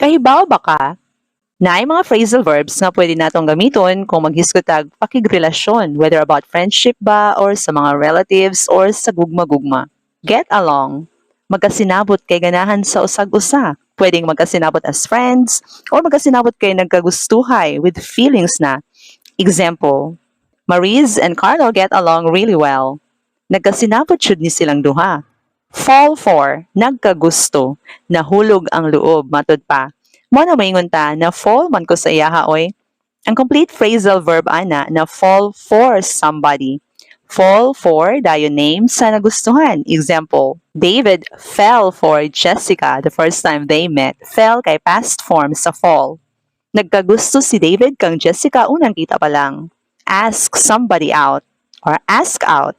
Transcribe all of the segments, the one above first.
Kahibaw ba ka? Naay mga phrasal verbs nga pwede natong gamiton kung maghiskutag pakigrelasyon, whether about friendship ba or sa mga relatives or sa gugma-gugma. Get along. Magkasinabot kay ganahan sa usag-usa. Pwedeng magkasinabot as friends or magkasinabot kay nagkagustuhay with feelings na. Example, Maurice and Carlo get along really well. Nagkasinabot syud ni silang duha. Fall for, nagkagusto, nahulog ang loob, matud pa. Mo na maingon ta na fall man ko sa iyaha oy. Ang complete phrasal verb ana na fall for somebody. Fall for dayon name sa nagustuhan. Example, David fell for Jessica the first time they met. Fell kay past form sa fall. Nagkagusto si David kang Jessica unang kita pa lang. Ask somebody out or ask out.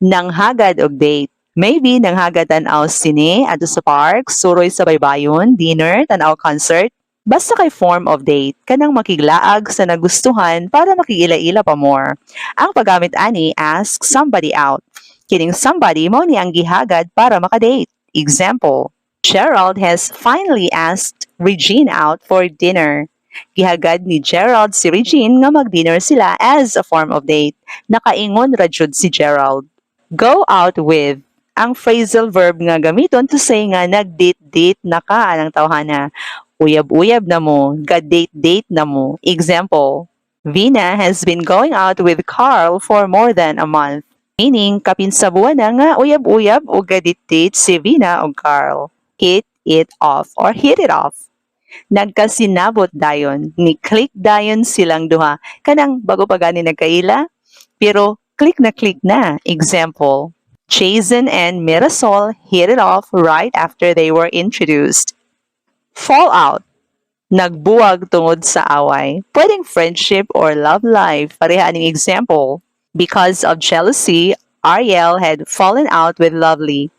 Nanghagad og date. Maybe nanghagad tanaw sine adto sa park, suroy sa baybayon, dinner, tanaw concert. Basta kay form of date, kanang makiglaag sa nagustuhan para makigila-ila pa more. Ang paggamit ani, ask somebody out. Kining somebody mo ni ang gihagad para makadate. Example, Gerald has finally asked Regine out for dinner. Gihagad ni Gerald si Regine nga mag-dinner sila as a form of date. Nakaingon ra jud si Gerald. Go out with. Ang phrasal verb nga gamiton to say nga nag-date-date na ka ng tawhana. Uyab-uyab na mo, ga-date-date na mo. Example, Vina has been going out with Carl for more than a month. Meaning, kapinsa buwan na nga uyab-uyab o ga-date-date si Vina o Carl. Hit it off or hit it off. Nagkasinabot dayon, ni click dayon silang duha. Kanang bago pa gani nagkaila, pero click na. Example, Jason and Mirasol hit it off right after they were introduced. Fallout. Nagbuwag tungod sa away. Pwedeng friendship or love life. Pareha aning example. Because of jealousy, Ariel had fallen out with Lovely.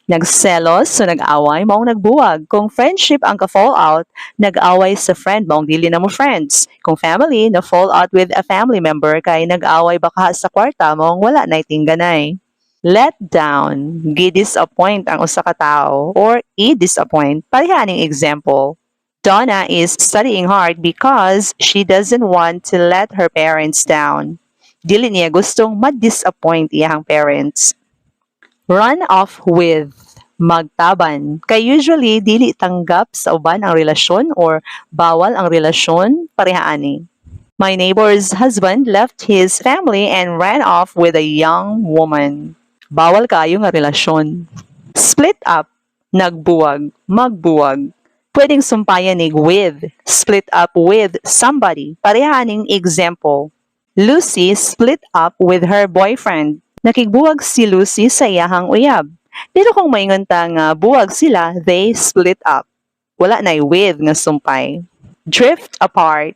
Nagselos, so nag-away, maong nagbuwag. Kung friendship ang ka-fall out, nag-away sa friend, maong dili na mo friends. Kung family, na-fall out with a family member, kay nag-away baka sa kwarta, maong wala na itingganay. Let down, gi-disappoint ang usa ka tao, or i-disappoint. Pareha aning example. Donna is studying hard because she doesn't want to let her parents down. Dili niya gustong ma-disappoint iyang parents. Run off with, magtaban. Kay usually, dili tanggap sa uban ang relasyon or bawal ang relasyon, pareha ani. My neighbor's husband left his family and ran off with a young woman. Bawal kayo nga relasyon. Split up, nagbuwag, magbuwag. Pwedeng sumpayan ni with, split up with somebody. Pareha ning example. Lucy split up with her boyfriend. Nakigbuwag si Lucy sa iyahang uyab. Pero kung maingon ta nga buwag sila, they split up. Wala na'y with nga sumpay. Drift apart.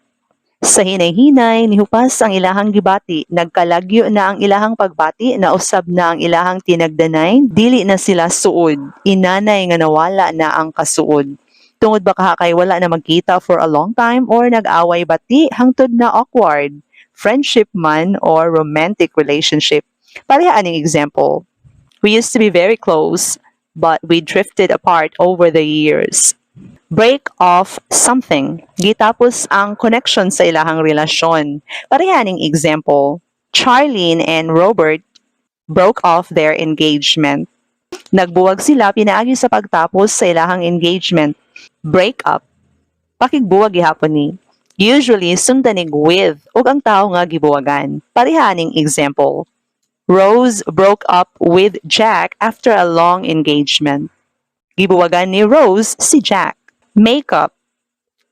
Sa hinay-hinay, nihupas ang ilahang gibati, nagkalagyo na ang ilahang pagbati, nausab na ang ilahang tinagdanay, dili na sila suod, inanay nga nawala na ang kasuod. Tungod ba kaha kay wala na magkita for a long time or nag-away bati, hangtod na awkward, friendship man or romantic relationship. Pareha aning example. We used to be very close, but we drifted apart over the years. Break off something. Gitapos ang connection sa ilahang relasyon. Pareha ning example. Charlene and Robert broke off their engagement. Nagbuwag sila pinaagi sa pagtapos sa ilahang engagement. Break up. Pakigbuwag gihapon ni. Usually sundanig with ug ang tao nga gibuwagan. Pareha ning example. Rose broke up with Jack after a long engagement. Gibuwagan ni Rose si Jack. Makeup.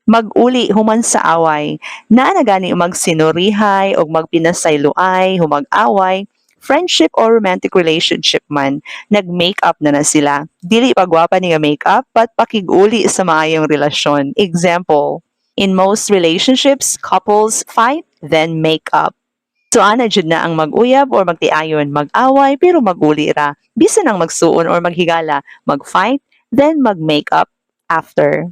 Mag-uli human sa away. Naa na gani magsinurihay o magpinasayloay, humag-away, friendship or romantic relationship man, nag-makeup na sila. Dili pagwapa niya makeup, but pakig-uli sa maayong relasyon. Example, in most relationships, couples fight, then make up. So ana jud na ang mag-uyab or magtiayon, mag-away pero mag-uli ra. Bisan ang magsuon or maghigala, mag-fight, then mag-make up after.